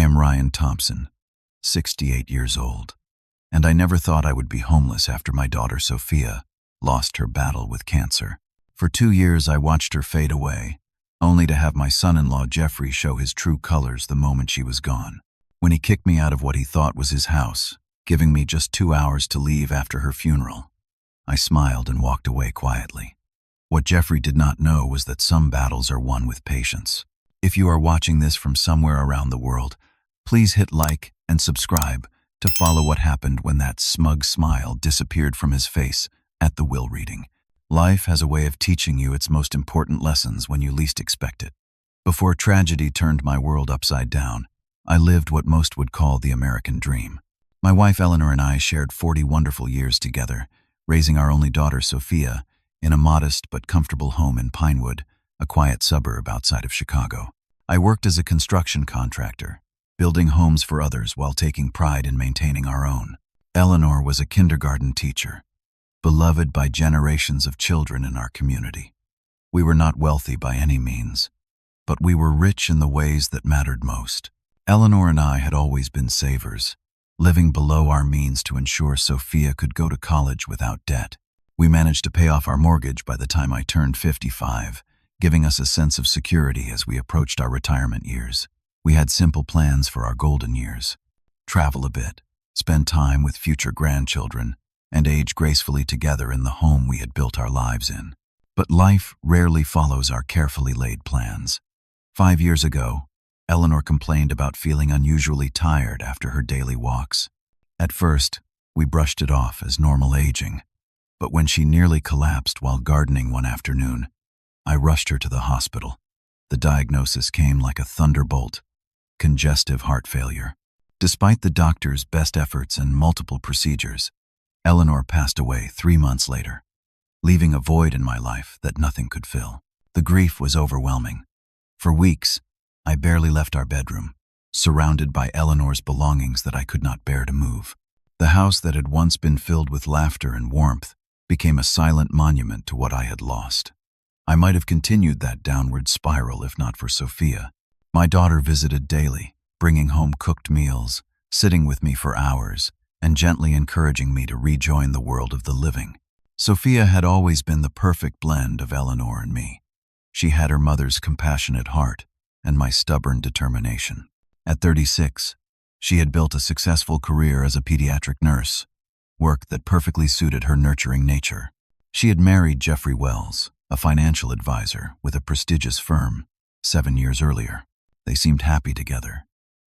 I am Ryan Thompson, 68 years old, and I never thought I would be homeless after my daughter Sophia lost her battle with cancer. For 2 years I watched her fade away, only to have my son-in-law Jeffrey show his true colors the moment she was gone. When he kicked me out of what he thought was his house, giving me just 2 hours to leave after her funeral, I smiled and walked away quietly. What Jeffrey did not know was that some battles are won with patience. If you are watching this from somewhere around the world, please hit like and subscribe to follow what happened when that smug smile disappeared from his face at the will reading. Life has a way of teaching you its most important lessons when you least expect it. Before tragedy turned my world upside down, I lived what most would call the American dream. My wife Eleanor and I shared 40 wonderful years together, raising our only daughter Sophia in a modest but comfortable home in Pinewood, a quiet suburb outside of Chicago. I worked as a construction contractor, building homes for others while taking pride in maintaining our own. Eleanor was a kindergarten teacher, beloved by generations of children in our community. We were not wealthy by any means, but we were rich in the ways that mattered most. Eleanor and I had always been savers, living below our means to ensure Sophia could go to college without debt. We managed to pay off our mortgage by the time I turned 55, giving us a sense of security as we approached our retirement years. We had simple plans for our golden years: travel a bit, spend time with future grandchildren, and age gracefully together in the home we had built our lives in. But life rarely follows our carefully laid plans. 5 years ago, Eleanor complained about feeling unusually tired after her daily walks. At first, we brushed it off as normal aging, but when she nearly collapsed while gardening one afternoon, I rushed her to the hospital. The diagnosis came like a thunderbolt: congestive heart failure. Despite the doctor's best efforts and multiple procedures, Eleanor passed away 3 months later, leaving a void in my life that nothing could fill. The grief was overwhelming. For weeks, I barely left our bedroom, surrounded by Eleanor's belongings that I could not bear to move. The house that had once been filled with laughter and warmth became a silent monument to what I had lost. I might have continued that downward spiral if not for Sophia. My daughter visited daily, bringing home cooked meals, sitting with me for hours, and gently encouraging me to rejoin the world of the living. Sophia had always been the perfect blend of Eleanor and me. She had her mother's compassionate heart and my stubborn determination. At 36, she had built a successful career as a pediatric nurse, work that perfectly suited her nurturing nature. She had married Jeffrey Wells, a financial advisor with a prestigious firm, 7 years earlier. They seemed happy together,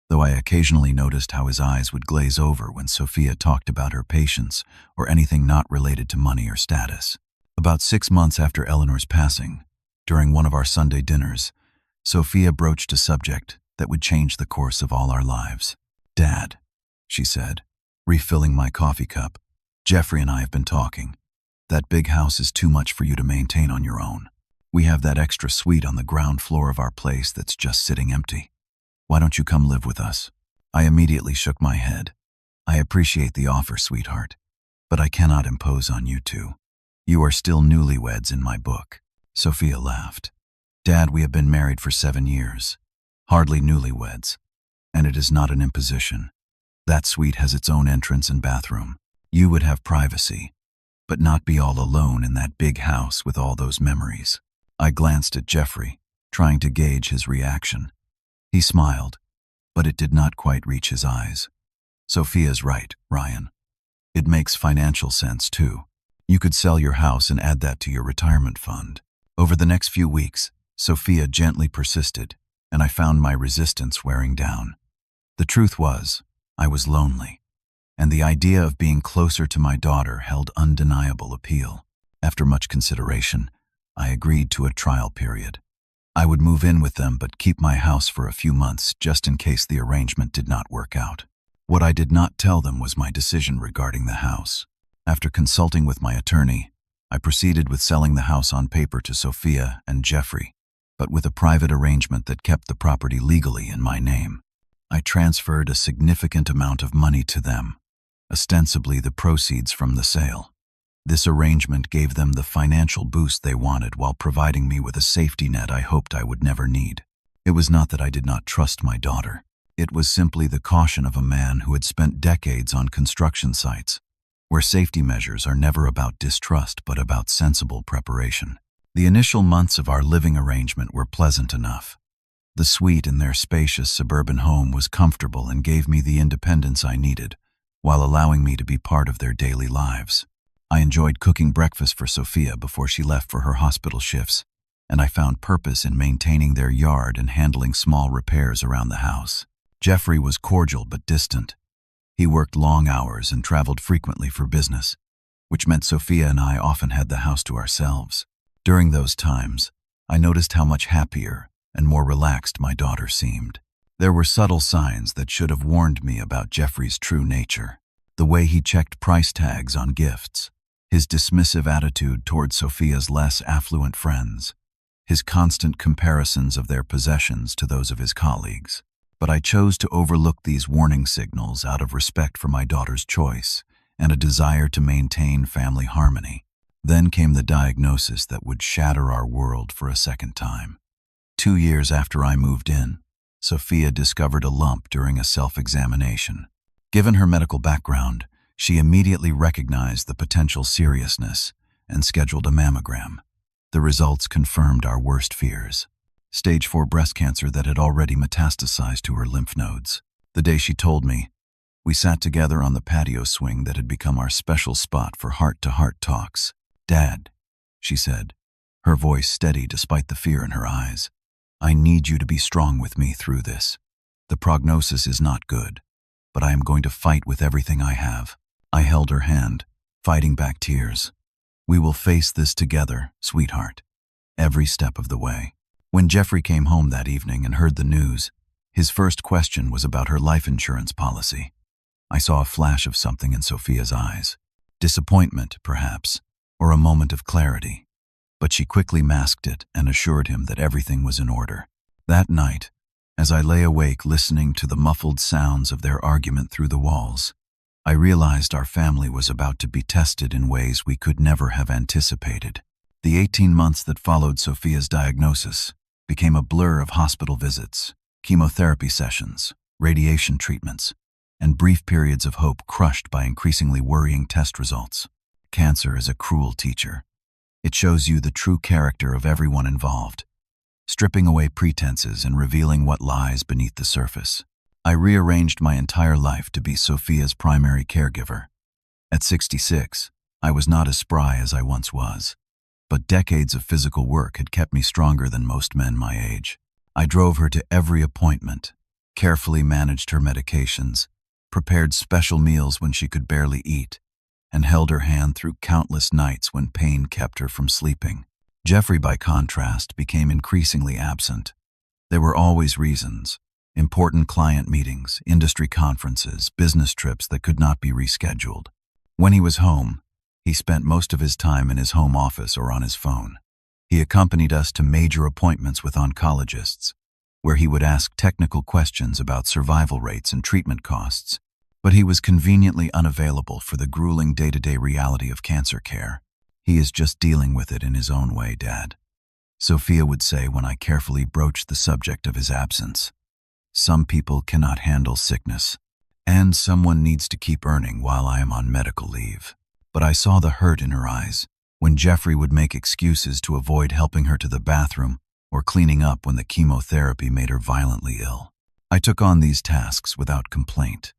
though I occasionally noticed how his eyes would glaze over when Sophia talked about her patients or anything not related to money or status. About 6 months after Eleanor's passing, during one of our Sunday dinners, Sophia broached a subject that would change the course of all our lives. "Dad," she said, refilling my coffee cup, "Jeffrey and I have been talking. That big house is too much for you to maintain on your own. We have that extra suite on the ground floor of our place that's just sitting empty. Why don't you come live with us?" I immediately shook my head. "I appreciate the offer, sweetheart, but I cannot impose on you two. You are still newlyweds in my book." Sophia laughed. "Dad, we have been married for 7 years. Hardly newlyweds. And it is not an imposition. That suite has its own entrance and bathroom. You would have privacy, but not be all alone in that big house with all those memories." I glanced at Jeffrey, trying to gauge his reaction. He smiled, but it did not quite reach his eyes. "Sophia's right, Ryan. It makes financial sense, too. You could sell your house and add that to your retirement fund." Over the next few weeks, Sophia gently persisted, and I found my resistance wearing down. The truth was, I was lonely, and the idea of being closer to my daughter held undeniable appeal. After much consideration, I agreed to a trial period. I would move in with them but keep my house for a few months just in case the arrangement did not work out. What I did not tell them was my decision regarding the house. After consulting with my attorney, I proceeded with selling the house on paper to Sophia and Jeffrey, but with a private arrangement that kept the property legally in my name. I transferred a significant amount of money to them, ostensibly the proceeds from the sale. This arrangement gave them the financial boost they wanted while providing me with a safety net I hoped I would never need. It was not that I did not trust my daughter. It was simply the caution of a man who had spent decades on construction sites, where safety measures are never about distrust but about sensible preparation. The initial months of our living arrangement were pleasant enough. The suite in their spacious suburban home was comfortable and gave me the independence I needed, while allowing me to be part of their daily lives. I enjoyed cooking breakfast for Sophia before she left for her hospital shifts, and I found purpose in maintaining their yard and handling small repairs around the house. Jeffrey was cordial but distant. He worked long hours and traveled frequently for business, which meant Sophia and I often had the house to ourselves. During those times, I noticed how much happier and more relaxed my daughter seemed. There were subtle signs that should have warned me about Jeffrey's true nature. The way he checked price tags on gifts, his dismissive attitude toward Sophia's less affluent friends, his constant comparisons of their possessions to those of his colleagues. But I chose to overlook these warning signals out of respect for my daughter's choice and a desire to maintain family harmony. Then came the diagnosis that would shatter our world for a second time. 2 years after I moved in, Sophia discovered a lump during a self-examination. Given her medical background, she immediately recognized the potential seriousness and scheduled a mammogram. The results confirmed our worst fears. Stage 4 breast cancer that had already metastasized to her lymph nodes. The day she told me, we sat together on the patio swing that had become our special spot for heart-to-heart talks. "Dad," she said, her voice steady despite the fear in her eyes, "I need you to be strong with me through this. The prognosis is not good, but I am going to fight with everything I have." I held her hand, fighting back tears. "We will face this together, sweetheart, every step of the way." When Jeffrey came home that evening and heard the news, his first question was about her life insurance policy. I saw a flash of something in Sophia's eyes. Disappointment, perhaps, or a moment of clarity. But she quickly masked it and assured him that everything was in order. That night, as I lay awake listening to the muffled sounds of their argument through the walls, I realized our family was about to be tested in ways we could never have anticipated. The 18 months that followed Sophia's diagnosis became a blur of hospital visits, chemotherapy sessions, radiation treatments, and brief periods of hope crushed by increasingly worrying test results. Cancer is a cruel teacher. It shows you the true character of everyone involved, stripping away pretenses and revealing what lies beneath the surface. I rearranged my entire life to be Sophia's primary caregiver. At 66, I was not as spry as I once was, but decades of physical work had kept me stronger than most men my age. I drove her to every appointment, carefully managed her medications, prepared special meals when she could barely eat, and held her hand through countless nights when pain kept her from sleeping. Jeffrey, by contrast, became increasingly absent. There were always reasons: important client meetings, industry conferences, business trips that could not be rescheduled. When he was home, he spent most of his time in his home office or on his phone. He accompanied us to major appointments with oncologists, where he would ask technical questions about survival rates and treatment costs, but he was conveniently unavailable for the grueling day-to-day reality of cancer care. "He is just dealing with it in his own way, Dad," Sophia would say when I carefully broached the subject of his absence. "Some people cannot handle sickness, and someone needs to keep earning while I am on medical leave." But I saw the hurt in her eyes when Jeffrey would make excuses to avoid helping her to the bathroom or cleaning up when the chemotherapy made her violently ill. I took on these tasks without complaint,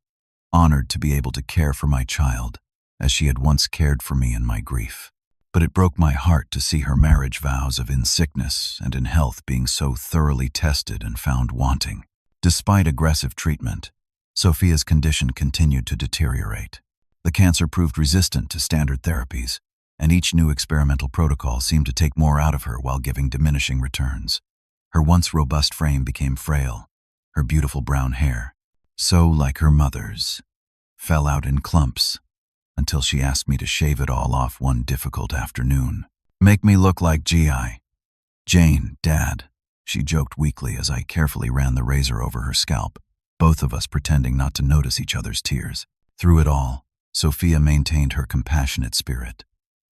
honored to be able to care for my child as she had once cared for me in my grief. But it broke my heart to see her marriage vows of in sickness and in health being so thoroughly tested and found wanting. Despite aggressive treatment, Sophia's condition continued to deteriorate. The cancer proved resistant to standard therapies, and each new experimental protocol seemed to take more out of her while giving diminishing returns. Her once robust frame became frail. Her beautiful brown hair, so like her mother's, fell out in clumps until she asked me to shave it all off one difficult afternoon. "Make me look like G.I. Jane, Dad," she joked weakly as I carefully ran the razor over her scalp, both of us pretending not to notice each other's tears. Through it all, Sophia maintained her compassionate spirit.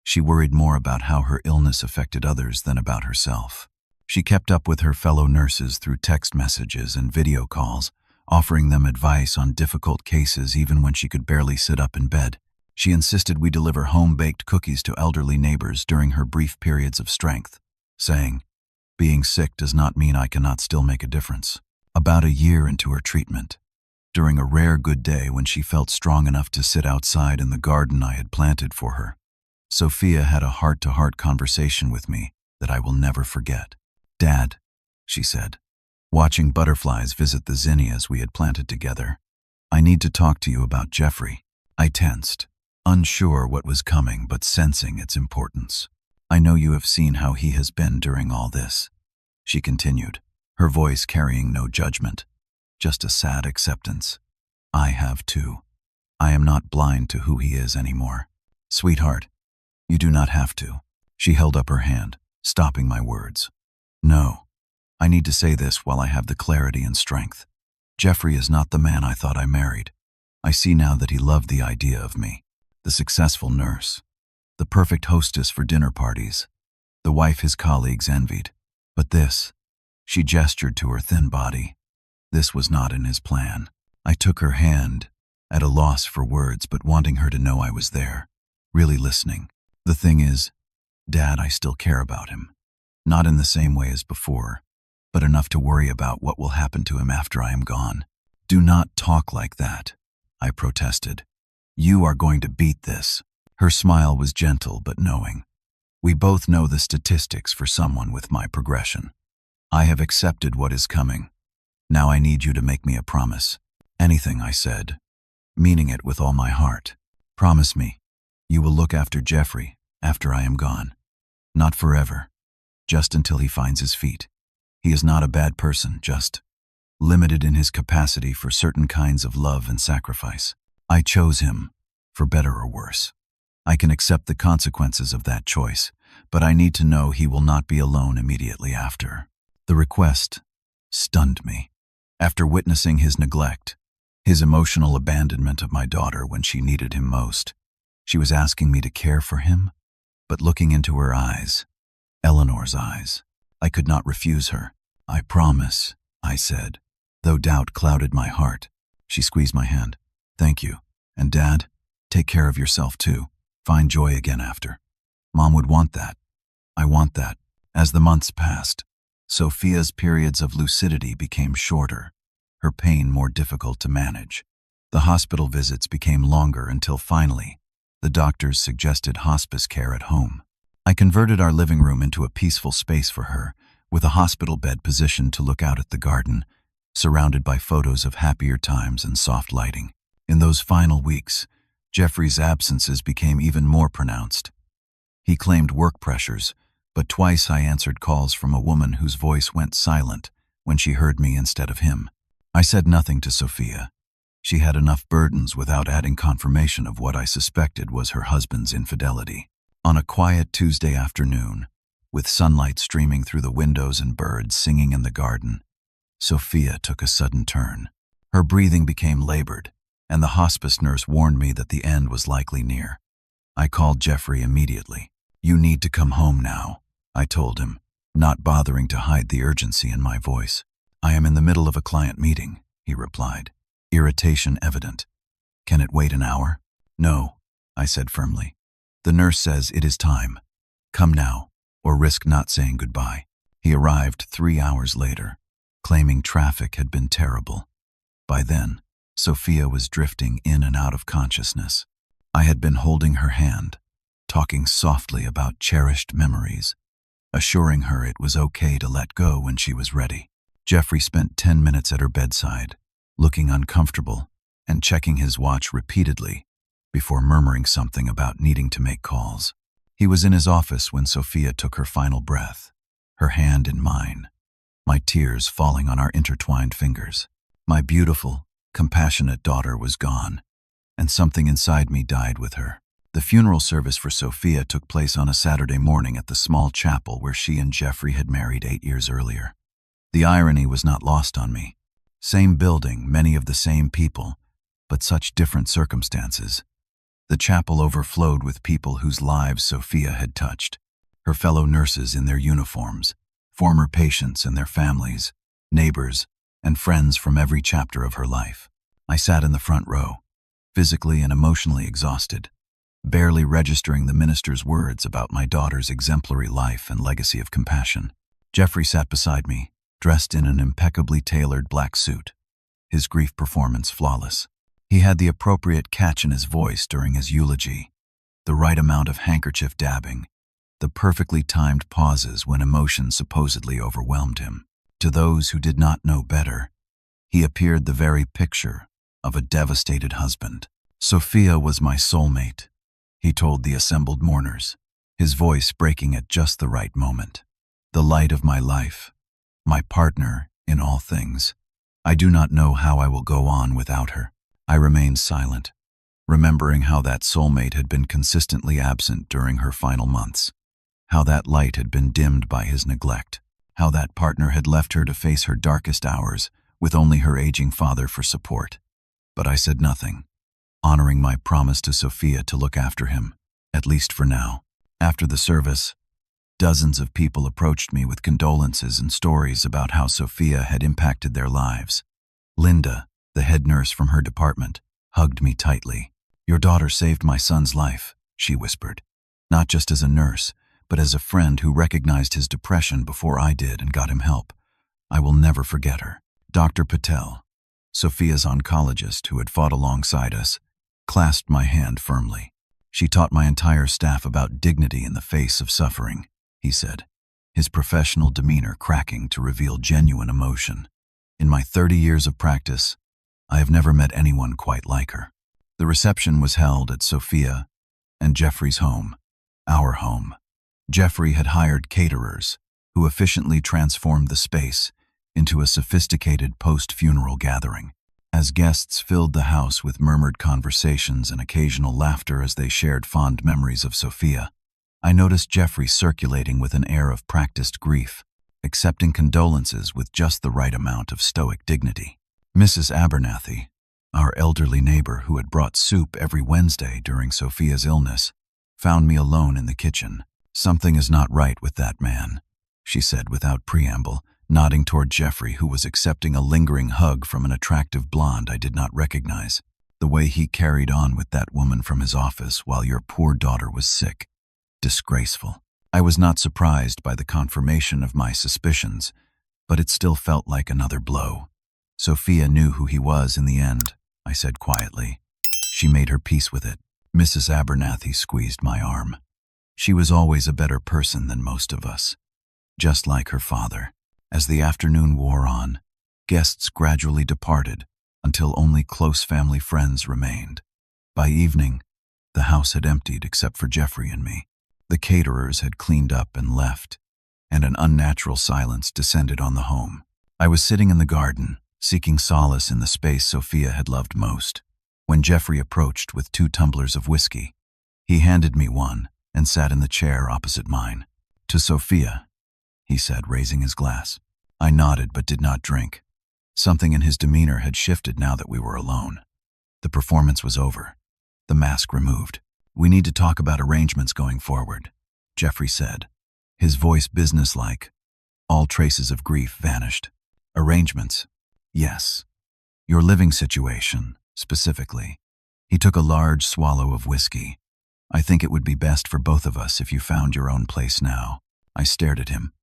She worried more about how her illness affected others than about herself. She kept up with her fellow nurses through text messages and video calls, offering them advice on difficult cases even when she could barely sit up in bed. She insisted we deliver home-baked cookies to elderly neighbors during her brief periods of strength, saying, "Being sick does not mean I cannot still make a difference." About a year into her treatment, during a rare good day when she felt strong enough to sit outside in the garden I had planted for her, Sophia had a heart-to-heart conversation with me that I will never forget. "Dad," she said, watching butterflies visit the zinnias we had planted together, "I need to talk to you about Jeffrey." I tensed, unsure what was coming but sensing its importance. "I know you have seen how he has been during all this," she continued, her voice carrying no judgment, just a sad acceptance. "I have too. I am not blind to who he is anymore. Sweetheart, you do not have to." She held up her hand, stopping my words. "No, I need to say this while I have the clarity and strength. Jeffrey is not the man I thought I married. I see now that he loved the idea of me, the successful nurse, the perfect hostess for dinner parties, the wife his colleagues envied. But this," she gestured to her thin body, "this was not in his plan." I took her hand, at a loss for words but wanting her to know I was there, really listening. "The thing is, Dad, I still care about him. Not in the same way as before, but enough to worry about what will happen to him after I am gone." "Do not talk like that," I protested. "You are going to beat this." Her smile was gentle but knowing. "We both know the statistics for someone with my progression. I have accepted what is coming. Now I need you to make me a promise." "Anything," I said, meaning it with all my heart. "Promise me, you will look after Jeffrey after I am gone. Not forever, just until he finds his feet. He is not a bad person, just limited in his capacity for certain kinds of love and sacrifice. I chose him, for better or worse. I can accept the consequences of that choice, but I need to know he will not be alone immediately after." The request stunned me. After witnessing his neglect, his emotional abandonment of my daughter when she needed him most, she was asking me to care for him, but looking into her eyes, Eleanor's eyes, I could not refuse her. "I promise," I said, though doubt clouded my heart. She squeezed my hand. "Thank you. And Dad, take care of yourself too. Find joy again after. Mom would want that. I want that." As the months passed, Sophia's periods of lucidity became shorter, her pain more difficult to manage. The hospital visits became longer until finally, the doctors suggested hospice care at home. I converted our living room into a peaceful space for her, with a hospital bed positioned to look out at the garden, surrounded by photos of happier times and soft lighting. In those final weeks, Jeffrey's absences became even more pronounced. He claimed work pressures, but twice I answered calls from a woman whose voice went silent when she heard me instead of him. I said nothing to Sophia. She had enough burdens without adding confirmation of what I suspected was her husband's infidelity. On a quiet Tuesday afternoon, with sunlight streaming through the windows and birds singing in the garden, Sophia took a sudden turn. Her breathing became labored, and the hospice nurse warned me that the end was likely near. I called Jeffrey immediately. "You need to come home now," I told him, not bothering to hide the urgency in my voice. "I am in the middle of a client meeting," he replied, irritation evident. "Can it wait an hour?" "No," I said firmly. "The nurse says it is time. Come now, or risk not saying goodbye." He arrived 3 hours later, claiming traffic had been terrible. By then, Sophia was drifting in and out of consciousness. I had been holding her hand, talking softly about cherished memories, assuring her it was okay to let go when she was ready. Jeffrey spent 10 minutes at her bedside, looking uncomfortable and checking his watch repeatedly before murmuring something about needing to make calls. He was in his office when Sophia took her final breath, her hand in mine, my tears falling on our intertwined fingers. My beautiful, compassionate daughter was gone, and something inside me died with her. The funeral service for Sophia took place on a Saturday morning at the small chapel where she and Jeffrey had married 8 years earlier. The irony was not lost on me. Same building, many of the same people, but such different circumstances. The chapel overflowed with people whose lives Sophia had touched, her fellow nurses in their uniforms, former patients and their families, neighbors, and friends from every chapter of her life. I sat in the front row, physically and emotionally exhausted, barely registering the minister's words about my daughter's exemplary life and legacy of compassion. Jeffrey sat beside me, dressed in an impeccably tailored black suit, his grief performance flawless. He had the appropriate catch in his voice during his eulogy, the right amount of handkerchief dabbing, the perfectly timed pauses when emotion supposedly overwhelmed him. To those who did not know better, he appeared the very picture of a devastated husband. Sophia was my soulmate, he told the assembled mourners, his voice breaking at just the right moment. The light of my life, my partner in all things. I do not know how I will go on without her. I remained silent, remembering how that soulmate had been consistently absent during her final months, how that light had been dimmed by his neglect, how that partner had left her to face her darkest hours with only her aging father for support. But I said nothing, honoring my promise to Sophia to look after him, at least for now. After the service, dozens of people approached me with condolences and stories about how Sophia had impacted their lives. Linda, the head nurse from her department, hugged me tightly. "Your daughter saved my son's life," she whispered, "not just as a nurse, but as a friend who recognized his depression before I did and got him help. I will never forget her." Dr. Patel, Sophia's oncologist who had fought alongside us, clasped my hand firmly. "She taught my entire staff about dignity in the face of suffering," he said, his professional demeanor cracking to reveal genuine emotion. "In my 30 years of practice, I have never met anyone quite like her." The reception was held at Sophia and Jeffrey's home, our home. Jeffrey had hired caterers who efficiently transformed the space into a sophisticated post-funeral gathering. As guests filled the house with murmured conversations and occasional laughter as they shared fond memories of Sophia, I noticed Jeffrey circulating with an air of practiced grief, accepting condolences with just the right amount of stoic dignity. Mrs. Abernathy, our elderly neighbor who had brought soup every Wednesday during Sophia's illness, found me alone in the kitchen. "Something is not right with that man," she said without preamble, nodding toward Jeffrey, who was accepting a lingering hug from an attractive blonde I did not recognize. "The way he carried on with that woman from his office while your poor daughter was sick. Disgraceful." I was not surprised by the confirmation of my suspicions, but it still felt like another blow. "Sophia knew who he was in the end," I said quietly. "She made her peace with it." Mrs. Abernathy squeezed my arm. "She was always a better person than most of us, just like her father." As the afternoon wore on, guests gradually departed until only close family friends remained. By evening, the house had emptied except for Jeffrey and me. The caterers had cleaned up and left, and an unnatural silence descended on the home. I was sitting in the garden, seeking solace in the space Sophia had loved most, when Jeffrey approached with 2 tumblers of whiskey. He handed me one and sat in the chair opposite mine. "To Sophia," he said, raising his glass. I nodded but did not drink. Something in his demeanor had shifted now that we were alone. The performance was over, the mask removed. "We need to talk about arrangements going forward," Jeffrey said, his voice businesslike. All traces of grief vanished. "Arrangements? Yes. Your living situation, specifically." He took a large swallow of whiskey. "I think it would be best for both of us if you found your own place now." I stared at him,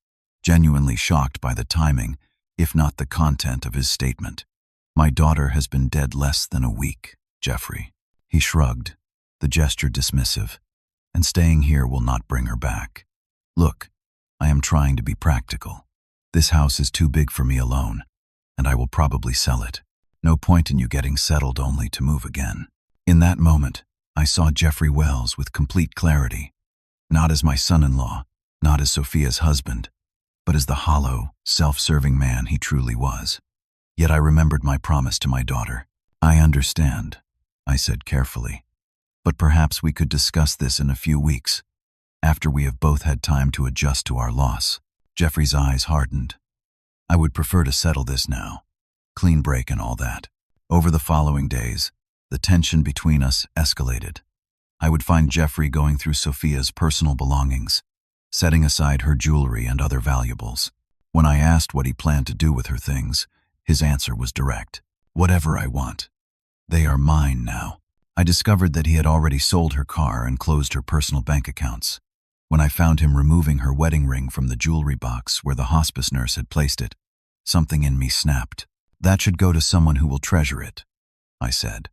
genuinely shocked by the timing, if not the content of his statement. "My daughter has been dead less than a week, Jeffrey." He shrugged, the gesture dismissive. "And staying here will not bring her back. Look, I am trying to be practical. This house is too big for me alone, and I will probably sell it. No point in you getting settled only to move again." In that moment, I saw Jeffrey Wells with complete clarity, not as my son-in-law, not as Sophia's husband, but as the hollow, self-serving man he truly was. Yet I remembered my promise to my daughter. "I understand," I said carefully, "but perhaps we could discuss this in a few weeks, after we have both had time to adjust to our loss." Jeffrey's eyes hardened. "I would prefer to settle this now. Clean break and all that." Over the following days, the tension between us escalated. I would find Jeffrey going through Sophia's personal belongings, setting aside her jewelry and other valuables. When I asked what he planned to do with her things, His answer was direct. Whatever I want. They are mine now. I discovered that he had already sold her car and closed her personal bank accounts. When I found him removing her wedding ring from the jewelry box where the hospice nurse had placed it, something in me snapped. That should go to someone who will treasure it, I said,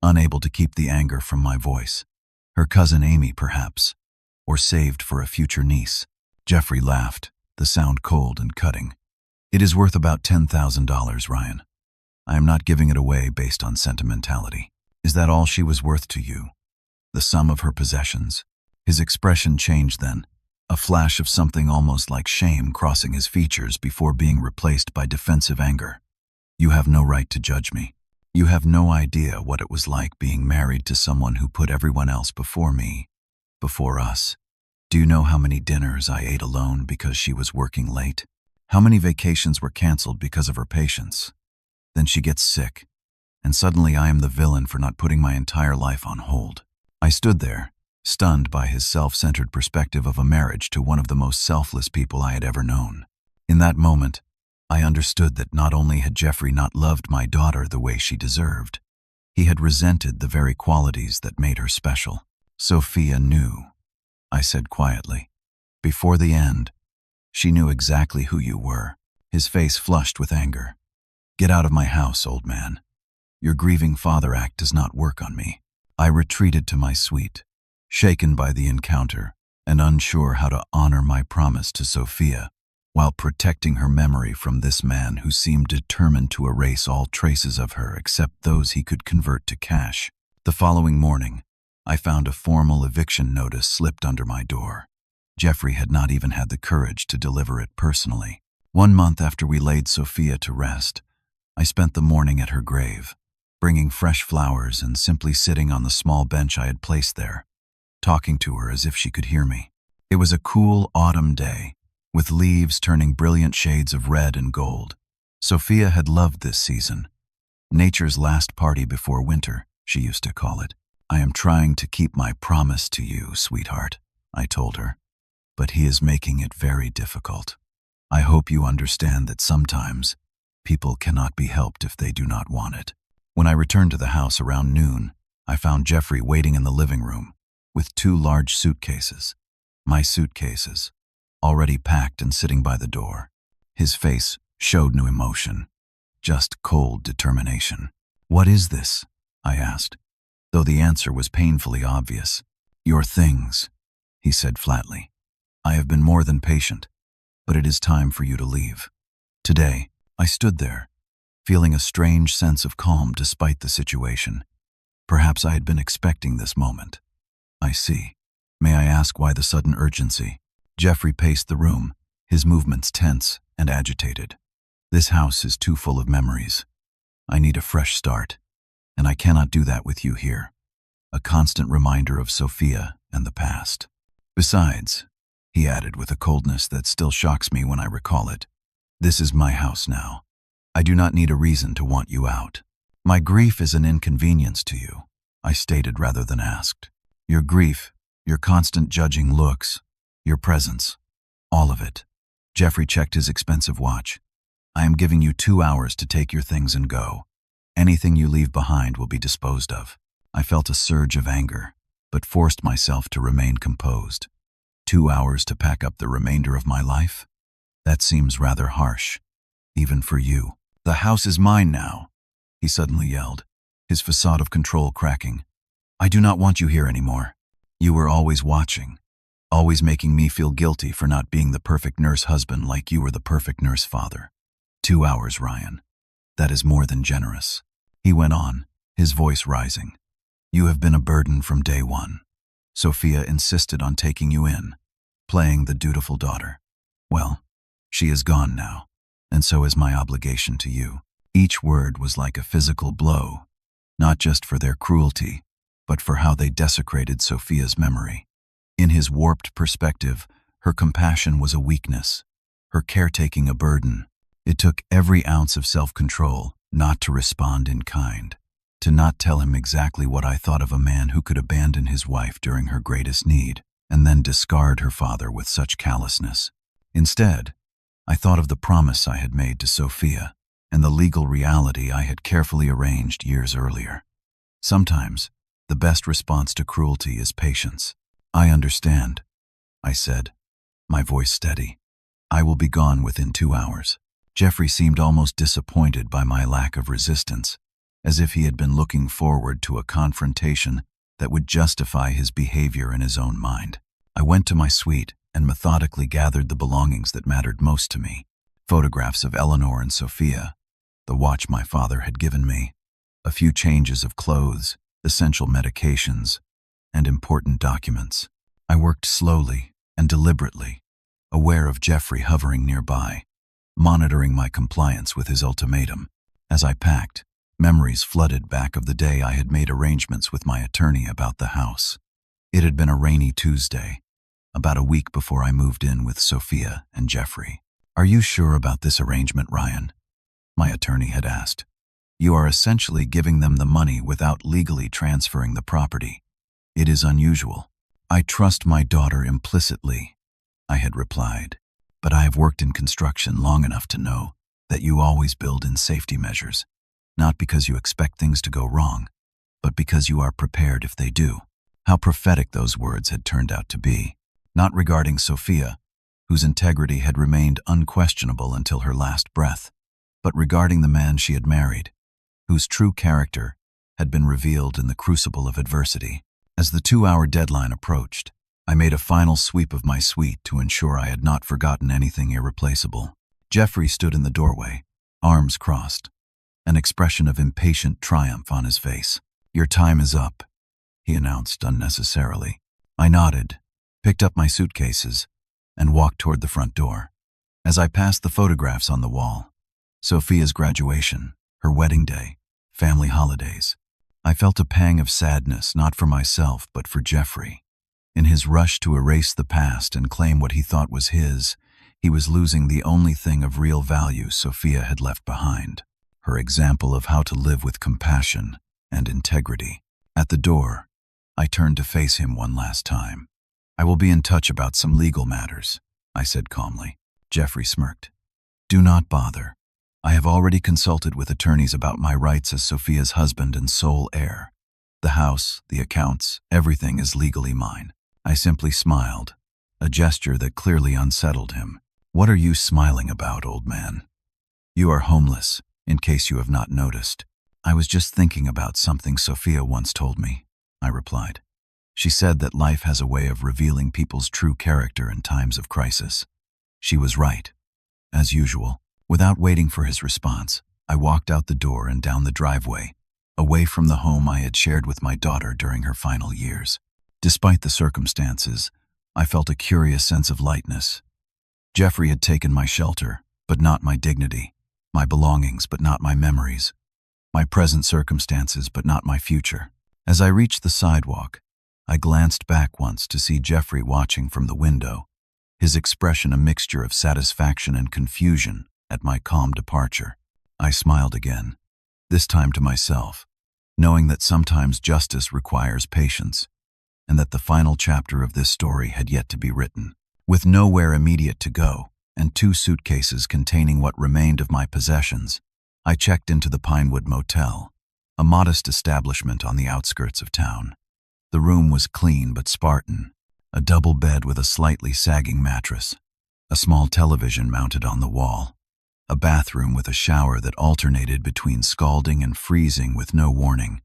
unable to keep the anger from my voice. Her cousin Amy, perhaps, or saved for a future niece. Jeffrey laughed, the sound cold and cutting. It is worth about $10,000, Ryan. I am not giving it away based on sentimentality. Is that all she was worth to you? The sum of her possessions? His expression changed then, a flash of something almost like shame crossing his features before being replaced by defensive anger. You have no right to judge me. You have no idea what it was like being married to someone who put everyone else before me, before us. Do you know how many dinners I ate alone because she was working late? How many vacations were canceled because of her patience? Then she gets sick, and suddenly I am the villain for not putting my entire life on hold. I stood there, stunned by his self-centered perspective of a marriage to one of the most selfless people I had ever known. In that moment, I understood that not only had Jeffrey not loved my daughter the way she deserved, he had resented the very qualities that made her special. Sophia knew, I said quietly. Before the end, she knew exactly who you were. His face flushed with anger. Get out of my house, old man. Your grieving father act does not work on me. I retreated to my suite, shaken by the encounter and unsure how to honor my promise to Sophia while protecting her memory from this man who seemed determined to erase all traces of her except those he could convert to cash. The following morning, I found a formal eviction notice slipped under my door. Jeffrey had not even had the courage to deliver it personally. 1 month after we laid Sophia to rest, I spent the morning at her grave, bringing fresh flowers and simply sitting on the small bench I had placed there, talking to her as if she could hear me. It was a cool autumn day, with leaves turning brilliant shades of red and gold. Sophia had loved this season. Nature's last party before winter, she used to call it. I am trying to keep my promise to you, sweetheart, I told her, but he is making it very difficult. I hope you understand that sometimes people cannot be helped if they do not want it. When I returned to the house around noon, I found Jeffrey waiting in the living room with 2 large suitcases, my suitcases, already packed and sitting by the door. His face showed no emotion, just cold determination. What is this? I asked, though the answer was painfully obvious. Your things, he said flatly. I have been more than patient, but it is time for you to leave. Today, I stood there, feeling a strange sense of calm despite the situation. Perhaps I had been expecting this moment. I see. May I ask why the sudden urgency? Jeffrey paced the room, his movements tense and agitated. This house is too full of memories. I need a fresh start, and I cannot do that with you here. A constant reminder of Sophia and the past. Besides, he added with a coldness that still shocks me when I recall it, this is my house now. I do not need a reason to want you out. My grief is an inconvenience to you, I stated rather than asked. Your grief, your constant judging looks, your presence, all of it. Jeffrey checked his expensive watch. I am giving you 2 hours to take your things and go. Anything you leave behind will be disposed of. I felt a surge of anger, but forced myself to remain composed. 2 hours to pack up the remainder of my life? That seems rather harsh, even for you. The house is mine now, he suddenly yelled, his facade of control cracking. I do not want you here anymore. You were always watching, always making me feel guilty for not being the perfect nurse husband like you were the perfect nurse father. 2 hours, Ryan. That is more than generous. He went on, his voice rising. You have been a burden from day one. Sophia insisted on taking you in, playing the dutiful daughter. Well, she is gone now, and so is my obligation to you. Each word was like a physical blow, not just for their cruelty, but for how they desecrated Sophia's memory. In his warped perspective, her compassion was a weakness, her caretaking a burden. It took every ounce of self-control not to respond in kind, to not tell him exactly what I thought of a man who could abandon his wife during her greatest need and then discard her father with such callousness. Instead, I thought of the promise I had made to Sophia, and the legal reality I had carefully arranged years earlier. Sometimes, the best response to cruelty is patience. "I understand," I said, my voice steady. "I will be gone within 2 hours." Jeffrey seemed almost disappointed by my lack of resistance, as if he had been looking forward to a confrontation that would justify his behavior in his own mind. I went to my suite and methodically gathered the belongings that mattered most to me: photographs of Eleanor and Sophia, the watch my father had given me, a few changes of clothes, essential medications, and important documents. I worked slowly and deliberately, aware of Jeffrey hovering nearby, monitoring my compliance with his ultimatum. As I packed, memories flooded back of the day I had made arrangements with my attorney about the house. It had been a rainy Tuesday, about a week before I moved in with Sophia and Jeffrey. "Are you sure about this arrangement, Ryan?" my attorney had asked. "You are essentially giving them the money without legally transferring the property. It is unusual." "I trust my daughter implicitly," I had replied, "but I have worked in construction long enough to know that you always build in safety measures, not because you expect things to go wrong, but because you are prepared if they do." How prophetic those words had turned out to be, not regarding Sophia, whose integrity had remained unquestionable until her last breath, but regarding the man she had married, whose true character had been revealed in the crucible of adversity. As the 2-hour deadline approached, I made a final sweep of my suite to ensure I had not forgotten anything irreplaceable. Jeffrey stood in the doorway, arms crossed, an expression of impatient triumph on his face. "Your time is up," he announced unnecessarily. I nodded, picked up my suitcases, and walked toward the front door. As I passed the photographs on the wall, Sophia's graduation, her wedding day, family holidays, I felt a pang of sadness, not for myself but for Jeffrey. In his rush to erase the past and claim what he thought was his, he was losing the only thing of real value Sophia had left behind: her example of how to live with compassion and integrity. At the door, I turned to face him one last time. "I will be in touch about some legal matters," I said calmly. Jeffrey smirked. "Do not bother. I have already consulted with attorneys about my rights as Sophia's husband and sole heir. The house, the accounts, everything is legally mine." I simply smiled, a gesture that clearly unsettled him. "What are you smiling about, old man? You are homeless, in case you have not noticed." "I was just thinking about something Sophia once told me," I replied. "She said that life has a way of revealing people's true character in times of crisis." She was right, as usual. Without waiting for his response, I walked out the door and down the driveway, away from the home I had shared with my daughter during her final years. Despite the circumstances, I felt a curious sense of lightness. Jeffrey had taken my shelter, but not my dignity, my belongings, but not my memories, my present circumstances, but not my future. As I reached the sidewalk, I glanced back once to see Jeffrey watching from the window, his expression a mixture of satisfaction and confusion at my calm departure. I smiled again, this time to myself, knowing that sometimes justice requires patience, and that the final chapter of this story had yet to be written. With nowhere immediate to go, and 2 suitcases containing what remained of my possessions, I checked into the Pinewood Motel, a modest establishment on the outskirts of town. The room was clean but Spartan, a double bed with a slightly sagging mattress, a small television mounted on the wall, a bathroom with a shower that alternated between scalding and freezing with no warning,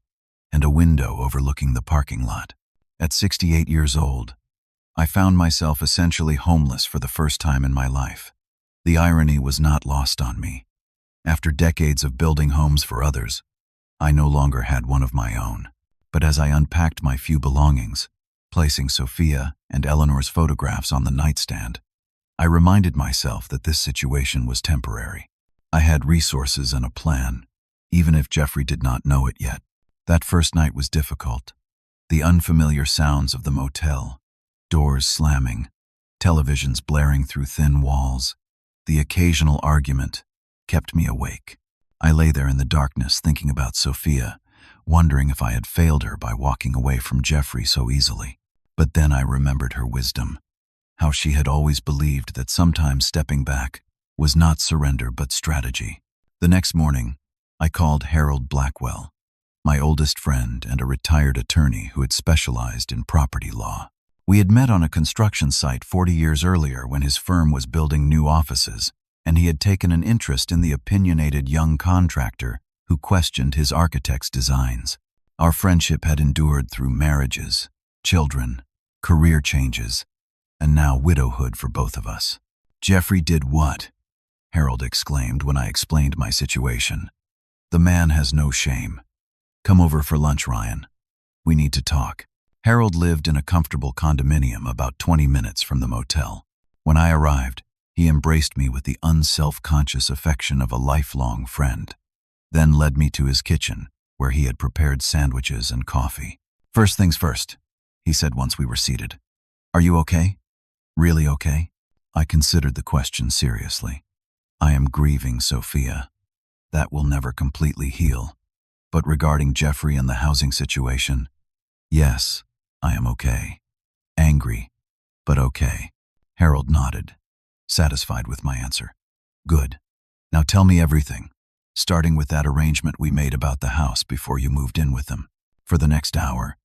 and a window overlooking the parking lot. At 68 years old, I found myself essentially homeless for the first time in my life. The irony was not lost on me. After decades of building homes for others, I no longer had one of my own. But as I unpacked my few belongings, placing Sophia and Eleanor's photographs on the nightstand, I reminded myself that this situation was temporary. I had resources and a plan, even if Jeffrey did not know it yet. That first night was difficult. The unfamiliar sounds of the motel, doors slamming, televisions blaring through thin walls, the occasional argument, kept me awake. I lay there in the darkness thinking about Sophia, wondering if I had failed her by walking away from Jeffrey so easily. But then I remembered her wisdom, how she had always believed that sometimes stepping back was not surrender but strategy. The next morning, I called Harold Blackwell, my oldest friend and a retired attorney who had specialized in property law. We had met on a construction site 40 years earlier when his firm was building new offices, and he had taken an interest in the opinionated young contractor who questioned his architect's designs. Our friendship had endured through marriages, children, career changes, and now widowhood for both of us. "Jeffrey did what?" Harold exclaimed when I explained my situation. "The man has no shame. Come over for lunch, Ryan. We need to talk." Harold lived in a comfortable condominium about 20 minutes from the motel. When I arrived, he embraced me with the unself-conscious affection of a lifelong friend, then led me to his kitchen, where he had prepared sandwiches and coffee. "First things first," he said once we were seated. "Are you okay? Really okay?" I considered the question seriously. "I am grieving Sophia. That will never completely heal. But regarding Jeffrey and the housing situation, yes, I am okay. Angry, but okay." Harold nodded, satisfied with my answer. "Good. Now tell me everything, starting with that arrangement we made about the house before you moved in with them." For the next hour,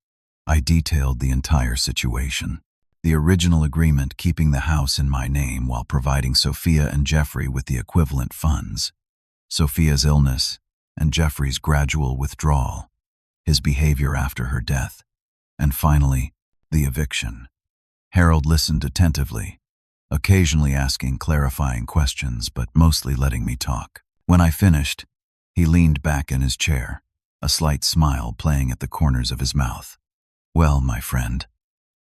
I detailed the entire situation. The original agreement keeping the house in my name while providing Sophia and Jeffrey with the equivalent funds, Sophia's illness, and Jeffrey's gradual withdrawal, his behavior after her death, and finally, the eviction. Harold listened attentively, occasionally asking clarifying questions but mostly letting me talk. When I finished, he leaned back in his chair, a slight smile playing at the corners of his mouth. "Well, my friend,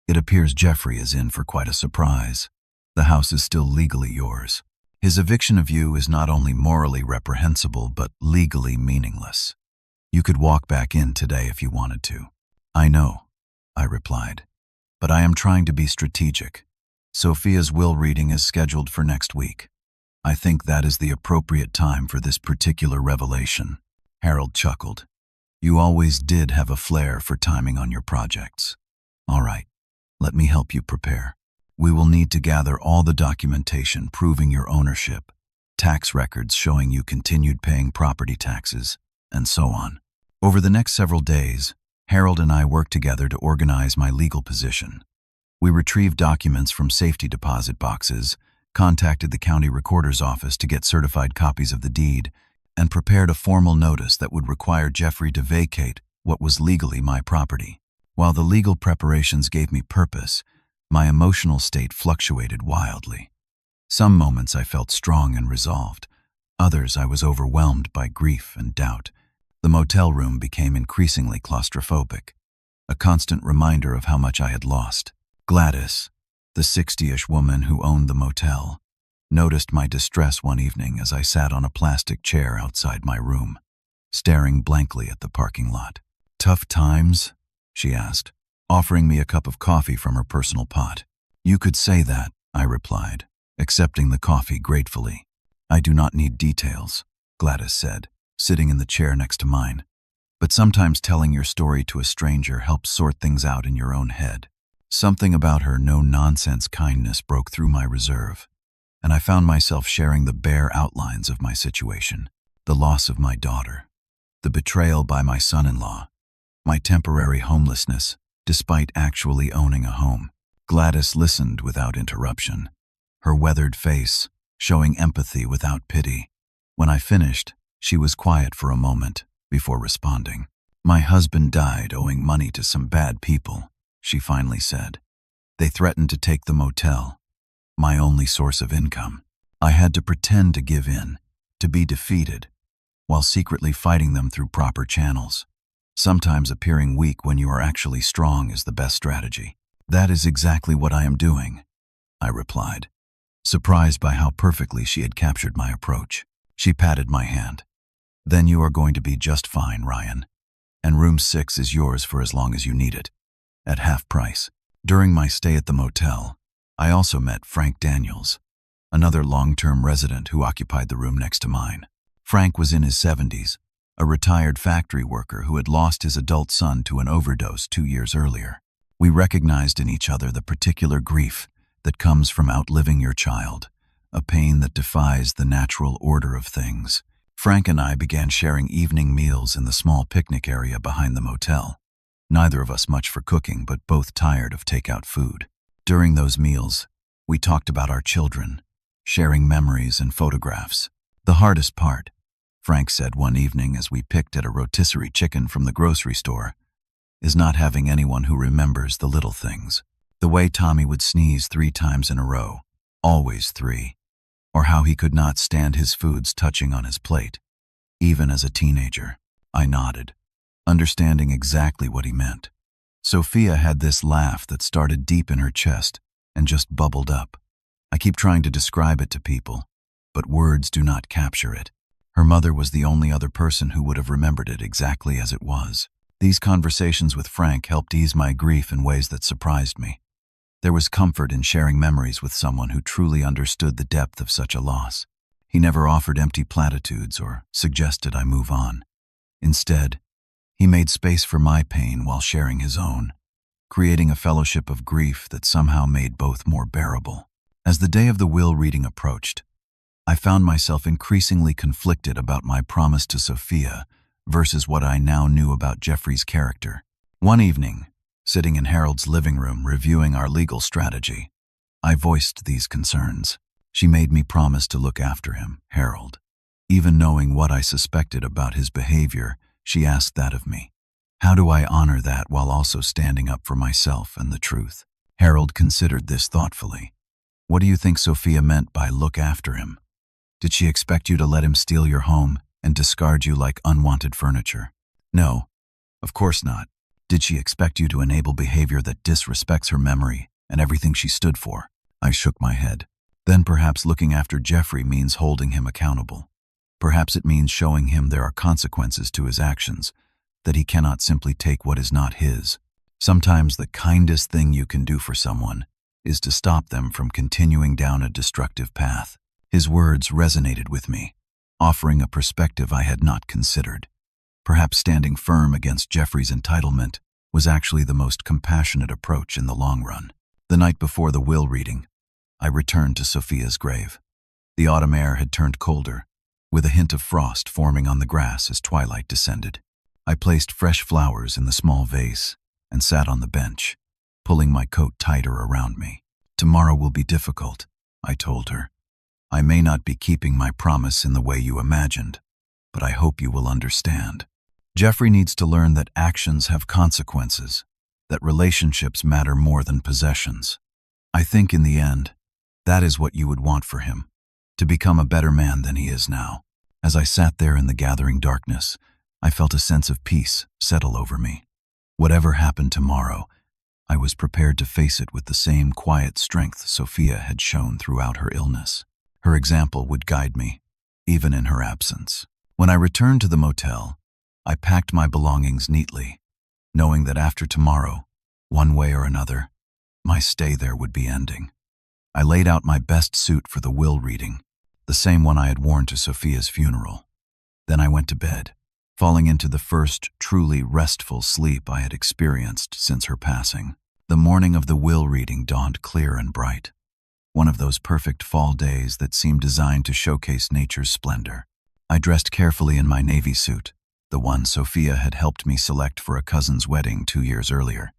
it appears Jeffrey is in for quite a surprise. The house is still legally yours. His eviction of you is not only morally reprehensible but legally meaningless. You could walk back in today if you wanted to." "I know," I replied, "but I am trying to be strategic. Sophia's will reading is scheduled for next week. I think that is the appropriate time for this particular revelation." Harold chuckled. "You always did have a flair for timing on your projects. All right, let me help you prepare. We will need to gather all the documentation proving your ownership, tax records showing you continued paying property taxes, and so on." Over the next several days, Harold and I worked together to organize my legal position. We retrieved documents from safety deposit boxes, contacted the county recorder's office to get certified copies of the deed, and prepared a formal notice that would require Jeffrey to vacate what was legally my property. While the legal preparations gave me purpose, my emotional state fluctuated wildly. Some moments I felt strong and resolved. Others I was overwhelmed by grief and doubt. The motel room became increasingly claustrophobic, a constant reminder of how much I had lost. Gladys, the 60-ish woman who owned the motel, noticed my distress one evening as I sat on a plastic chair outside my room, staring blankly at the parking lot. "Tough times?" she asked, offering me a cup of coffee from her personal pot. "You could say that," I replied, accepting the coffee gratefully. "I do not need details," Gladys said, sitting in the chair next to mine. "But sometimes telling your story to a stranger helps sort things out in your own head." Something about her no-nonsense kindness broke through my reserve, and I found myself sharing the bare outlines of my situation: the loss of my daughter, the betrayal by my son-in-law, my temporary homelessness, despite actually owning a home. Gladys listened without interruption, her weathered face showing empathy without pity. When I finished, she was quiet for a moment before responding. "My husband died owing money to some bad people," she finally said. "They threatened to take the motel, my only source of income. I had to pretend to give in, to be defeated, while secretly fighting them through proper channels. Sometimes appearing weak when you are actually strong is the best strategy." "That is exactly what I am doing," I replied, surprised by how perfectly she had captured my approach. She patted my hand. "Then you are going to be just fine, Ryan. And room 6 is yours for as long as you need it, at half price." During my stay at the motel, I also met Frank Daniels, another long-term resident who occupied the room next to mine. Frank was in his 70s, a retired factory worker who had lost his adult son to an overdose 2 years earlier. We recognized in each other the particular grief that comes from outliving your child, a pain that defies the natural order of things. Frank and I began sharing evening meals in the small picnic area behind the motel. Neither of us much for cooking, but both tired of takeout food. During those meals, we talked about our children, sharing memories and photographs. "The hardest part," Frank said one evening as we picked at a rotisserie chicken from the grocery store, "is not having anyone who remembers the little things. The way Tommy would sneeze 3 times in a row, always 3. Or how he could not stand his foods touching on his plate, even as a teenager." I nodded, understanding exactly what he meant. Sophia had this laugh that started deep in her chest and just bubbled up. I keep trying to describe it to people, but words do not capture it. Her mother was the only other person who would have remembered it exactly as it was. These conversations with Frank helped ease my grief in ways that surprised me. There was comfort in sharing memories with someone who truly understood the depth of such a loss. He never offered empty platitudes or suggested I move on. Instead, he made space for my pain while sharing his own, creating a fellowship of grief that somehow made both more bearable. As the day of the will reading approached, I found myself increasingly conflicted about my promise to Sophia versus what I now knew about Jeffrey's character. One evening, sitting in Harold's living room reviewing our legal strategy, I voiced these concerns. She made me promise to look after him, Harold. Even knowing what I suspected about his behavior, she asked that of me. How do I honor that while also standing up for myself and the truth? Harold considered this thoughtfully. "What do you think Sophia meant by look after him? Did she expect you to let him steal your home and discard you like unwanted furniture?" "No, of course not. Did she expect you to enable behavior that disrespects her memory and everything she stood for?" I shook my head. "Then perhaps looking after Jeffrey means holding him accountable. Perhaps it means showing him there are consequences to his actions, that he cannot simply take what is not his. Sometimes the kindest thing you can do for someone is to stop them from continuing down a destructive path." His words resonated with me, offering a perspective I had not considered. Perhaps standing firm against Jeffrey's entitlement was actually the most compassionate approach in the long run. The night before the will reading, I returned to Sophia's grave. The autumn air had turned colder, with a hint of frost forming on the grass as twilight descended. I placed fresh flowers in the small vase and sat on the bench, pulling my coat tighter around me. "Tomorrow will be difficult," I told her. "I may not be keeping my promise in the way you imagined, but I hope you will understand. Jeffrey needs to learn that actions have consequences, that relationships matter more than possessions. I think in the end, that is what you would want for him, to become a better man than he is now." As I sat there in the gathering darkness, I felt a sense of peace settle over me. Whatever happened tomorrow, I was prepared to face it with the same quiet strength Sophia had shown throughout her illness. Her example would guide me, even in her absence. When I returned to the motel, I packed my belongings neatly, knowing that after tomorrow, one way or another, my stay there would be ending. I laid out my best suit for the will reading, the same one I had worn to Sophia's funeral. Then I went to bed, falling into the first truly restful sleep I had experienced since her passing. The morning of the will reading dawned clear and bright, one of those perfect fall days that seemed designed to showcase nature's splendor. I dressed carefully in my navy suit, the one Sophia had helped me select for a cousin's wedding 2 years earlier.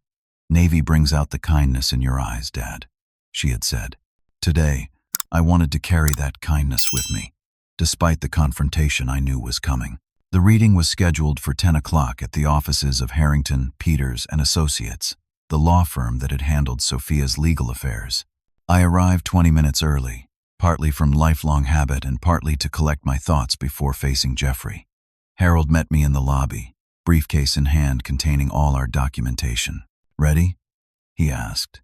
"Navy brings out the kindness in your eyes, Dad," she had said. Today, I wanted to carry that kindness with me, despite the confrontation I knew was coming. The reading was scheduled for 10 o'clock at the offices of Harrington, Peters, and Associates, the law firm that had handled Sophia's legal affairs. I arrived 20 minutes early, partly from lifelong habit and partly to collect my thoughts before facing Jeffrey. Harold met me in the lobby, briefcase in hand containing all our documentation. "Ready?" he asked,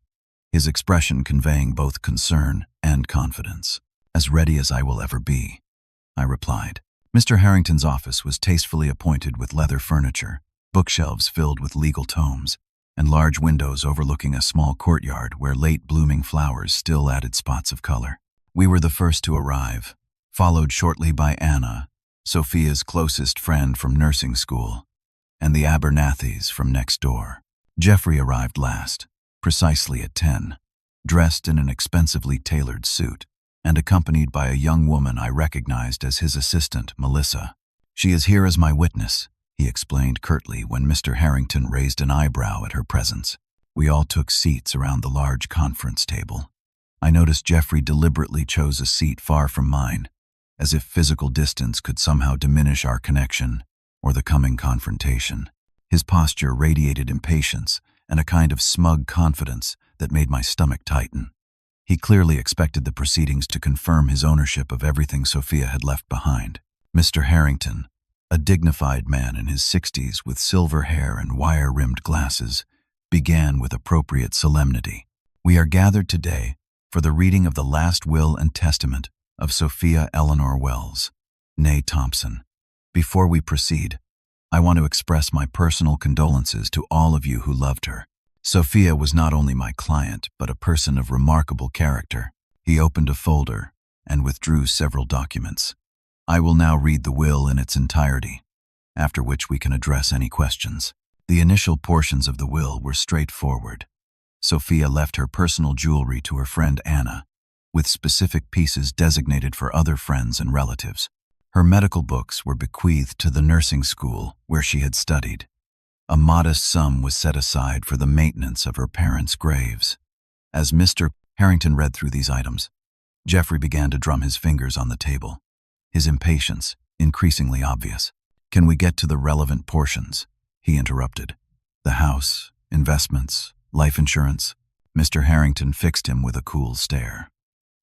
his expression conveying both concern and confidence. "As ready as I will ever be," I replied. Mr. Harrington's office was tastefully appointed with leather furniture, bookshelves filled with legal tomes, and large windows overlooking a small courtyard where late-blooming flowers still added spots of color. We were the first to arrive, followed shortly by Anna, Sophia's closest friend from nursing school, and the Abernathys from next door. Jeffrey arrived last, precisely at 10, dressed in an expensively tailored suit. and accompanied by a young woman I recognized as his assistant, Melissa. "She is here as my witness," he explained curtly when Mr. Harrington raised an eyebrow at her presence. We all took seats around the large conference table. I noticed Jeffrey deliberately chose a seat far from mine, as if physical distance could somehow diminish our connection or the coming confrontation. His posture radiated impatience and a kind of smug confidence that made my stomach tighten. He clearly expected the proceedings to confirm his ownership of everything Sophia had left behind. Mr. Harrington, a dignified man in his 60s with silver hair and wire-rimmed glasses, began with appropriate solemnity. "We are gathered today for the reading of the last will and testament of Sophia Eleanor Wells, née Thompson. Before we proceed, I want to express my personal condolences to all of you who loved her. Sophia was not only my client, but a person of remarkable character." He opened a folder and withdrew several documents. "I will now read the will in its entirety, after which we can address any questions." The initial portions of the will were straightforward. Sophia left her personal jewelry to her friend Anna, with specific pieces designated for other friends and relatives. Her medical books were bequeathed to the nursing school where she had studied. A modest sum was set aside for the maintenance of her parents' graves. As Mr. Harrington read through these items, Jeffrey began to drum his fingers on the table, his impatience increasingly obvious. "Can we get to the relevant portions?" he interrupted. "The house, investments, life insurance." Mr. Harrington fixed him with a cool stare.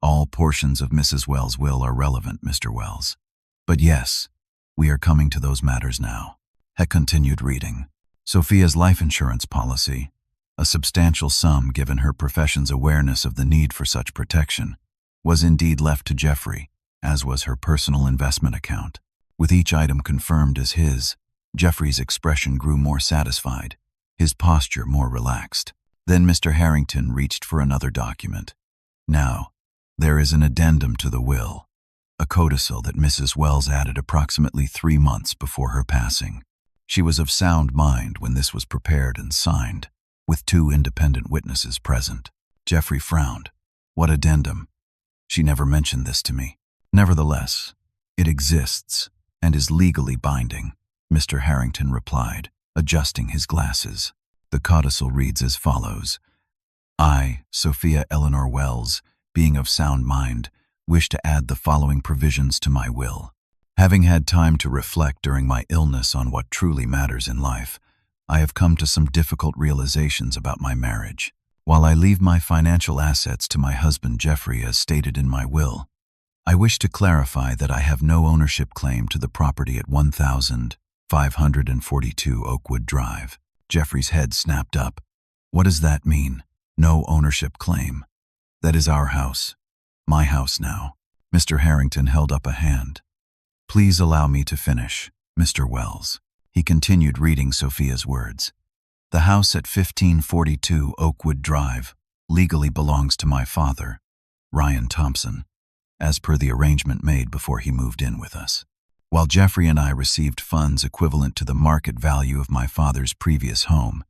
"All portions of Mrs. Wells' will are relevant, Mr. Wells. But yes, we are coming to those matters now." He continued reading. "Sophia's life insurance policy, a substantial sum given her profession's awareness of the need for such protection, was indeed left to Jeffrey, as was her personal investment account. With each item confirmed as his, Jeffrey's expression grew more satisfied, his posture more relaxed. Then Mr. Harrington reached for another document. "Now, there is an addendum to the will, a codicil that Mrs. Wells added approximately 3 months before her passing. She was of sound mind when this was prepared and signed, with 2 independent witnesses present." Jeffrey frowned. "What addendum? She never mentioned this to me." "Nevertheless, it exists and is legally binding," Mr. Harrington replied, adjusting his glasses. "The codicil reads as follows: I, Sophia Eleanor Wells, being of sound mind, wish to add the following provisions to my will. Having had time to reflect during my illness on what truly matters in life, I have come to some difficult realizations about my marriage. While I leave my financial assets to my husband Jeffrey as stated in my will, I wish to clarify that I have no ownership claim to the property at 1542 Oakwood Drive. Jeffrey's head snapped up. "What does that mean? No ownership claim? That is our house. My house now." Mr. Harrington held up a hand. "Please allow me to finish, Mr. Wells." He continued reading Sophia's words. "The house at 1542 Oakwood Drive legally belongs to my father, Ryan Thompson, as per the arrangement made before he moved in with us. While Jeffrey and I received funds equivalent to the market value of my father's previous home,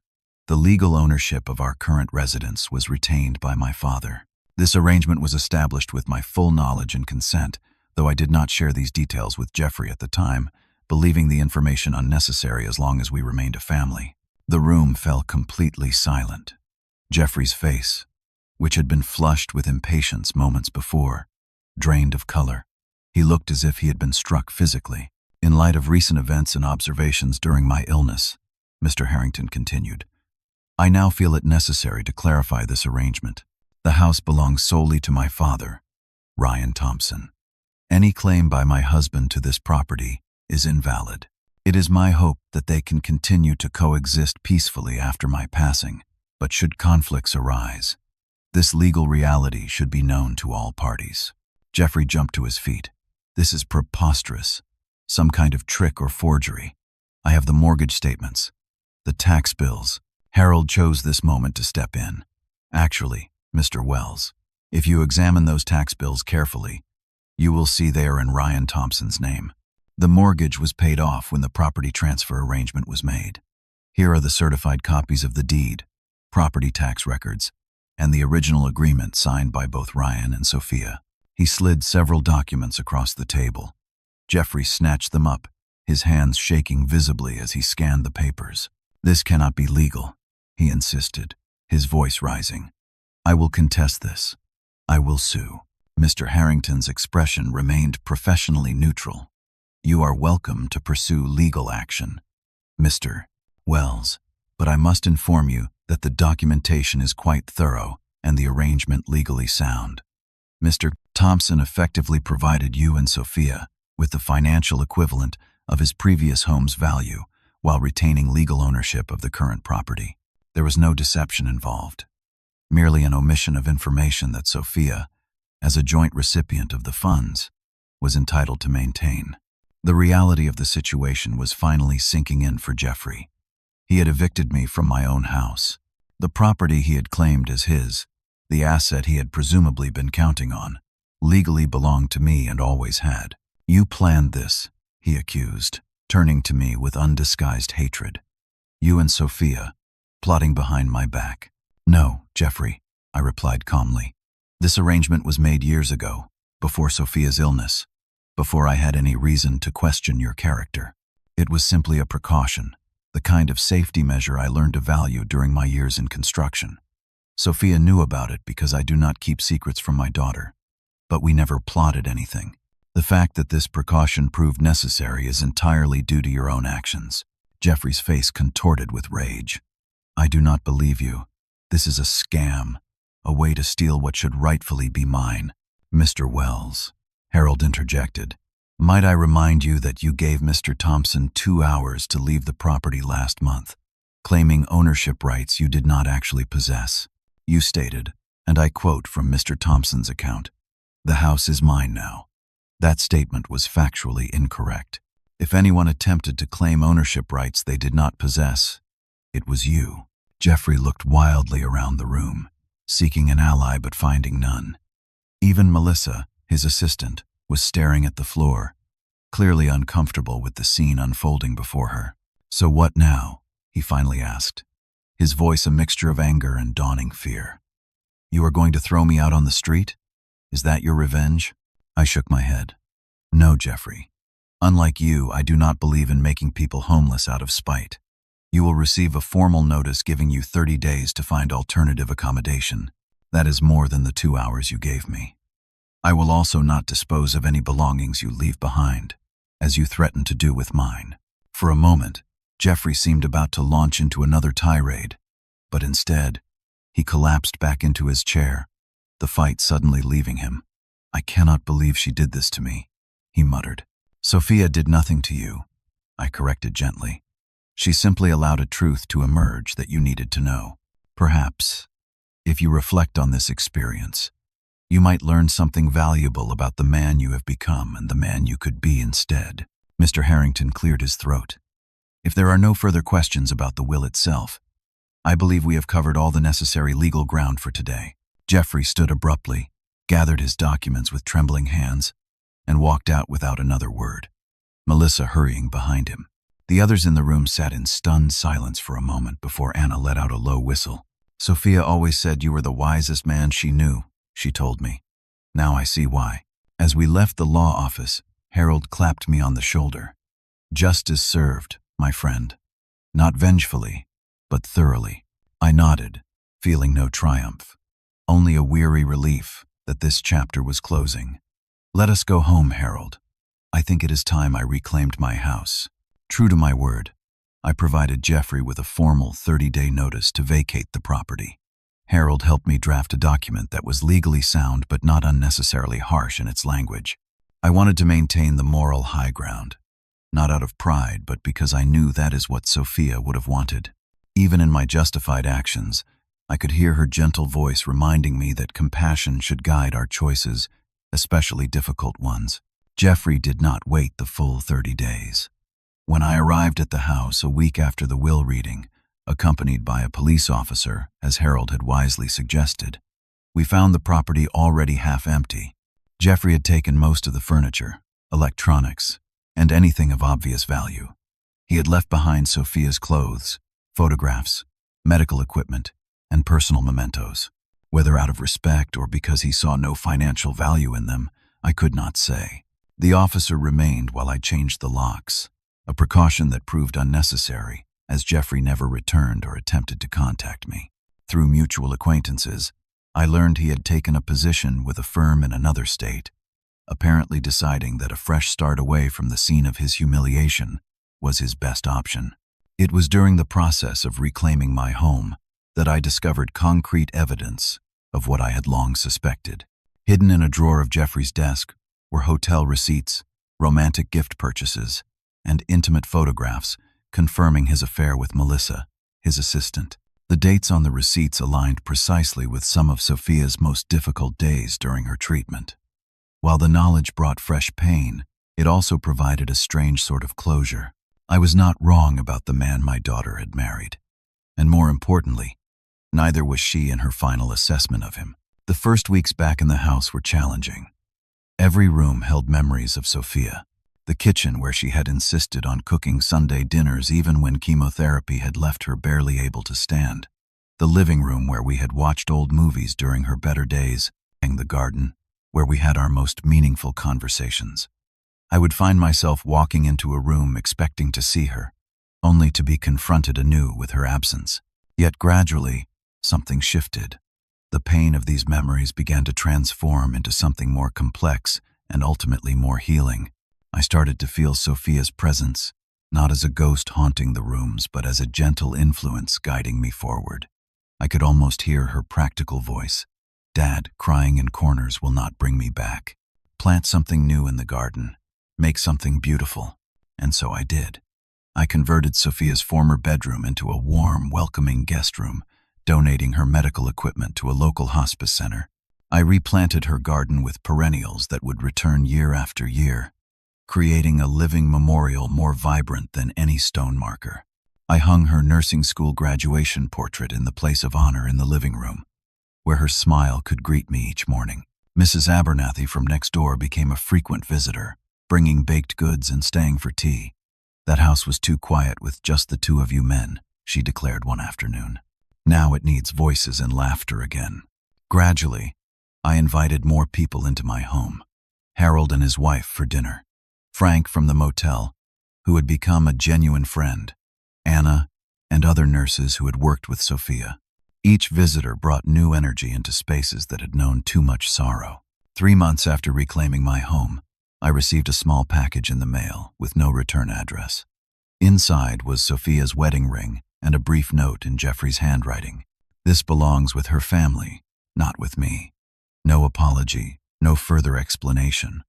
the legal ownership of our current residence was retained by my father. This arrangement was established with my full knowledge and consent, though I did not share these details with Jeffrey at the time, believing the information unnecessary as long as we remained a family." The room fell completely silent. Jeffrey's face, which had been flushed with impatience moments before, drained of color. He looked as if he had been struck physically. "In light of recent events and observations during my illness," Mr. Harrington continued, "I now feel it necessary to clarify this arrangement. The house belongs solely to my father, Ryan Thompson. Any claim by my husband to this property is invalid. It is my hope that they can continue to coexist peacefully after my passing, but should conflicts arise, this legal reality should be known to all parties." Jeffrey jumped to his feet. "This is preposterous. Some kind of trick or forgery. I have the mortgage statements, the tax bills." Harold chose this moment to step in. "Actually, Mr. Wells, if you examine those tax bills carefully, you will see they are in Ryan Thompson's name. The mortgage was paid off when the property transfer arrangement was made. Here are the certified copies of the deed, property tax records, and the original agreement signed by both Ryan and Sophia." He slid several documents across the table. Jeffrey snatched them up, his hands shaking visibly as he scanned the papers. "This cannot be legal," he insisted, his voice rising. "I will contest this. I will sue." Mr. Harrington's expression remained professionally neutral. "You are welcome to pursue legal action, Mr. Wells, but I must inform you that the documentation is quite thorough and the arrangement legally sound. Mr. Thompson effectively provided you and Sophia with the financial equivalent of his previous home's value while retaining legal ownership of the current property. There was no deception involved, merely an omission of information that Sophia, as a joint recipient of the funds, was entitled to maintain. The reality of the situation was finally sinking in for Jeffrey. He had evicted me from my own house. The property he had claimed as his, the asset he had presumably been counting on, legally belonged to me and always had. "You planned this," he accused, turning to me with undisguised hatred. "You and Sophia, plotting behind my back." "No, Jeffrey," I replied calmly. "This arrangement was made years ago, before Sophia's illness, before I had any reason to question your character. It was simply a precaution, the kind of safety measure I learned to value during my years in construction. Sophia knew about it because I do not keep secrets from my daughter, but we never plotted anything. The fact that this precaution proved necessary is entirely due to your own actions." Jeffrey's face contorted with rage. "I do not believe you. This is a scam, a way to steal what should rightfully be mine." "Mr. Wells," Harold interjected, "might I remind you that you gave Mr. Thompson 2 hours to leave the property last month, claiming ownership rights you did not actually possess. You stated, and I quote from Mr. Thompson's account, 'The house is mine now.' That statement was factually incorrect. If anyone attempted to claim ownership rights they did not possess, it was you." Jeffrey looked wildly around the room, seeking an ally but finding none. Even Melissa, his assistant, was staring at the floor, clearly uncomfortable with the scene unfolding before her. "So what now?" he finally asked, his voice a mixture of anger and dawning fear. "You are going to throw me out on the street? Is that your revenge?" I shook my head. "No, Jeffrey. Unlike you, I do not believe in making people homeless out of spite. You will receive a formal notice giving you 30 days to find alternative accommodation. That is more than the 2 hours you gave me. I will also not dispose of any belongings you leave behind, as you threatened to do with mine." For a moment, Jeffrey seemed about to launch into another tirade, but instead, he collapsed back into his chair, the fight suddenly leaving him. "I cannot believe she did this to me," he muttered. "Sophia did nothing to you," I corrected gently. "She simply allowed a truth to emerge that you needed to know. Perhaps, if you reflect on this experience, you might learn something valuable about the man you have become and the man you could be instead." Mr. Harrington cleared his throat. "If there are no further questions about the will itself, I believe we have covered all the necessary legal ground for today." Jeffrey stood abruptly, gathered his documents with trembling hands, and walked out without another word, Melissa hurrying behind him. The others in the room sat in stunned silence for a moment before Anna let out a low whistle. "Sophia always said you were the wisest man she knew," she told me. "Now I see why." As we left the law office, Harold clapped me on the shoulder. "Justice served, my friend. Not vengefully, but thoroughly." I nodded, feeling no triumph, only a weary relief that this chapter was closing. "Let us go home, Harold. I think it is time I reclaimed my house." True to my word, I provided Jeffrey with a formal 30-day notice to vacate the property. Harold helped me draft a document that was legally sound but not unnecessarily harsh in its language. I wanted to maintain the moral high ground, not out of pride but because I knew that is what Sophia would have wanted. Even in my justified actions, I could hear her gentle voice reminding me that compassion should guide our choices, especially difficult ones. Jeffrey did not wait the full 30 days. When I arrived at the house a week after the will reading, accompanied by a police officer, as Harold had wisely suggested, we found the property already half empty. Jeffrey had taken most of the furniture, electronics, and anything of obvious value. He had left behind Sophia's clothes, photographs, medical equipment, and personal mementos. Whether out of respect or because he saw no financial value in them, I could not say. The officer remained while I changed the locks, a precaution that proved unnecessary, as Jeffrey never returned or attempted to contact me. Through mutual acquaintances, I learned he had taken a position with a firm in another state, apparently deciding that a fresh start away from the scene of his humiliation was his best option. It was during the process of reclaiming my home that I discovered concrete evidence of what I had long suspected. Hidden in a drawer of Jeffrey's desk were hotel receipts, romantic gift purchases, and intimate photographs confirming his affair with Melissa, his assistant. The dates on the receipts aligned precisely with some of Sophia's most difficult days during her treatment. While the knowledge brought fresh pain, it also provided a strange sort of closure. I was not wrong about the man my daughter had married. And more importantly, neither was she in her final assessment of him. The first weeks back in the house were challenging. Every room held memories of Sophia. The kitchen, where she had insisted on cooking Sunday dinners even when chemotherapy had left her barely able to stand. The living room, where we had watched old movies during her better days. And the garden, where we had our most meaningful conversations. I would find myself walking into a room expecting to see her, only to be confronted anew with her absence. Yet gradually, something shifted. The pain of these memories began to transform into something more complex and ultimately more healing. I started to feel Sophia's presence, not as a ghost haunting the rooms, but as a gentle influence guiding me forward. I could almost hear her practical voice. "Dad, crying in corners will not bring me back. Plant something new in the garden. Make something beautiful." And so I did. I converted Sophia's former bedroom into a warm, welcoming guest room, donating her medical equipment to a local hospice center. I replanted her garden with perennials that would return year after year, creating a living memorial more vibrant than any stone marker. I hung her nursing school graduation portrait in the place of honor in the living room, where her smile could greet me each morning. Mrs. Abernathy from next door became a frequent visitor, bringing baked goods and staying for tea. "That house was too quiet with just the two of you men," she declared one afternoon. "Now it needs voices and laughter again." Gradually, I invited more people into my home. Harold and his wife for dinner, Frank from the motel, who had become a genuine friend, Anna, and other nurses who had worked with Sophia. Each visitor brought new energy into spaces that had known too much sorrow. 3 months after reclaiming my home, I received a small package in the mail with no return address. Inside was Sophia's wedding ring and a brief note in Jeffrey's handwriting. "This belongs with her family, not with me." No apology, no further explanation,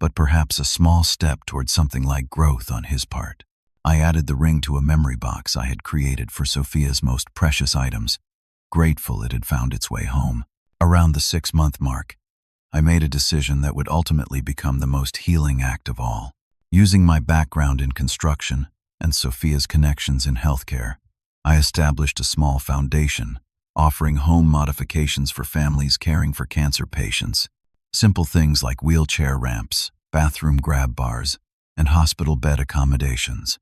but perhaps a small step toward something like growth on his part. I added the ring to a memory box I had created for Sophia's most precious items, grateful it had found its way home. Around the 6-month mark, I made a decision that would ultimately become the most healing act of all. Using my background in construction and Sophia's connections in healthcare, I established a small foundation, offering home modifications for families caring for cancer patients. Simple things like wheelchair ramps, bathroom grab bars, and hospital bed accommodations.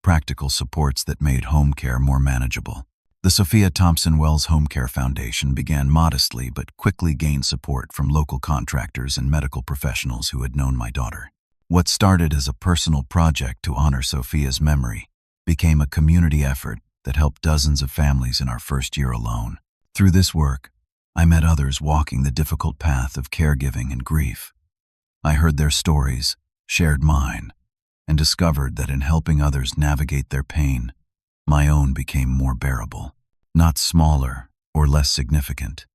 Practical supports that made home care more manageable. The Sophia Thompson Wells Home Care Foundation began modestly but quickly gained support from local contractors and medical professionals who had known my daughter. What started as a personal project to honor Sophia's memory became a community effort that helped dozens of families in our first year alone. Through this work, I met others walking the difficult path of caregiving and grief. I heard their stories, shared mine, and discovered that in helping others navigate their pain, my own became more bearable. Not smaller or less significant,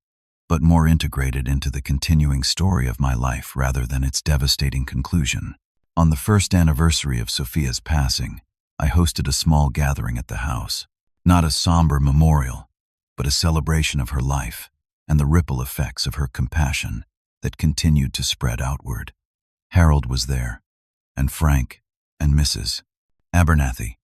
but more integrated into the continuing story of my life rather than its devastating conclusion. On the first anniversary of Sophia's passing, I hosted a small gathering at the house. Not a somber memorial, but a celebration of her life and the ripple effects of her compassion that continued to spread outward. Harold was there, and Frank, and Mrs. Abernathy,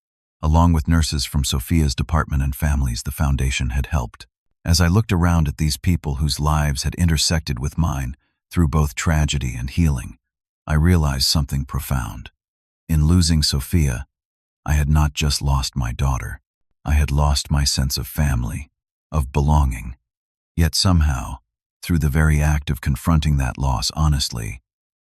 along with nurses from Sophia's department and families the foundation had helped. As I looked around at these people whose lives had intersected with mine through both tragedy and healing, I realized something profound. In losing Sophia, I had not just lost my daughter. I had lost my sense of family, of belonging, Yet somehow, through the very act of confronting that loss honestly,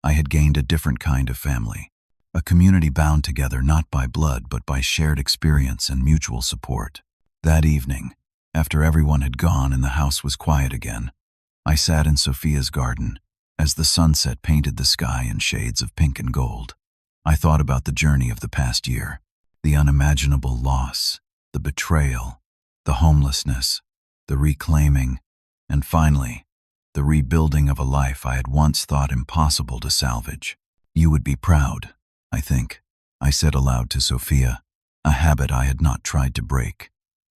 I had gained a different kind of family. A community bound together not by blood but by shared experience and mutual support. That evening, after everyone had gone and the house was quiet again, I sat in Sophia's garden as the sunset painted the sky in shades of pink and gold. I thought about the journey of the past year, the unimaginable loss, the betrayal, the homelessness, the reclaiming, and finally, the rebuilding of a life I had once thought impossible to salvage. "You would be proud, I think," I said aloud to Sophia, a habit I had not tried to break.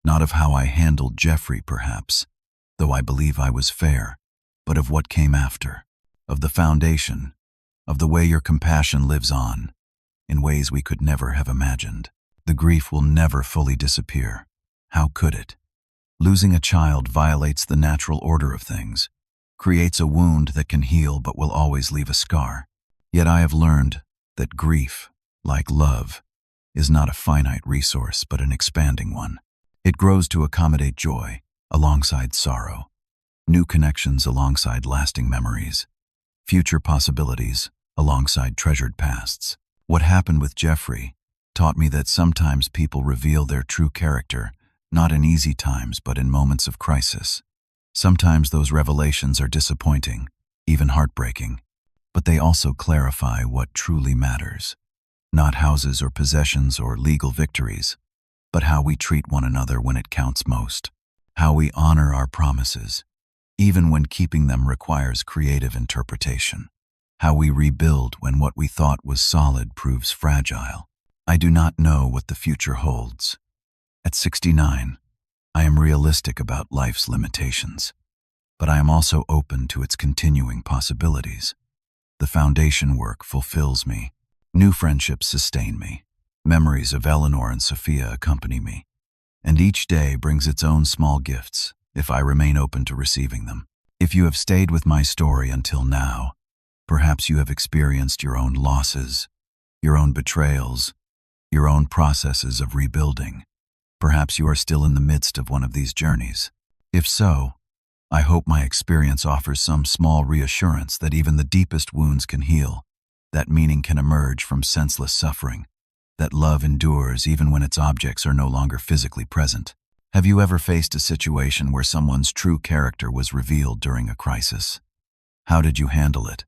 Not of how I handled Jeffrey, perhaps, though I believe I was fair, but of what came after, of the foundation, of the way your compassion lives on, in ways we could never have imagined. The grief will never fully disappear. How could it? Losing a child violates the natural order of things, creates a wound that can heal but will always leave a scar. Yet I have learned that grief, like love, is not a finite resource but an expanding one. It grows to accommodate joy alongside sorrow, new connections alongside lasting memories, future possibilities alongside treasured pasts. What happened with Jeffrey taught me that sometimes people reveal their true character, not in easy times but in moments of crisis. Sometimes those revelations are disappointing, even heartbreaking, but they also clarify what truly matters. Not houses or possessions or legal victories, but how we treat one another when it counts most. How we honor our promises, even when keeping them requires creative interpretation. How we rebuild when what we thought was solid proves fragile. I do not know what the future holds. At 69, I am realistic about life's limitations, but I am also open to its continuing possibilities. The foundation work fulfills me. New friendships sustain me. Memories of Eleanor and Sophia accompany me. And each day brings its own small gifts, if I remain open to receiving them. If you have stayed with my story until now, perhaps you have experienced your own losses, your own betrayals, your own processes of rebuilding. Perhaps you are still in the midst of one of these journeys. If so, I hope my experience offers some small reassurance that even the deepest wounds can heal, that meaning can emerge from senseless suffering, that love endures even when its objects are no longer physically present. Have you ever faced a situation where someone's true character was revealed during a crisis? How did you handle it?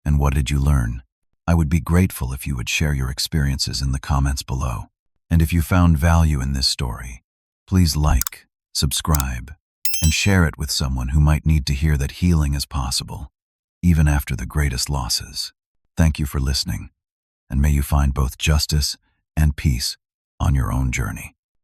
And what did you learn? I would be grateful if you would share your experiences in the comments below. And if you found value in this story, please like, subscribe, and share it with someone who might need to hear that healing is possible, even after the greatest losses. Thank you for listening, and may you find both justice and peace on your own journey.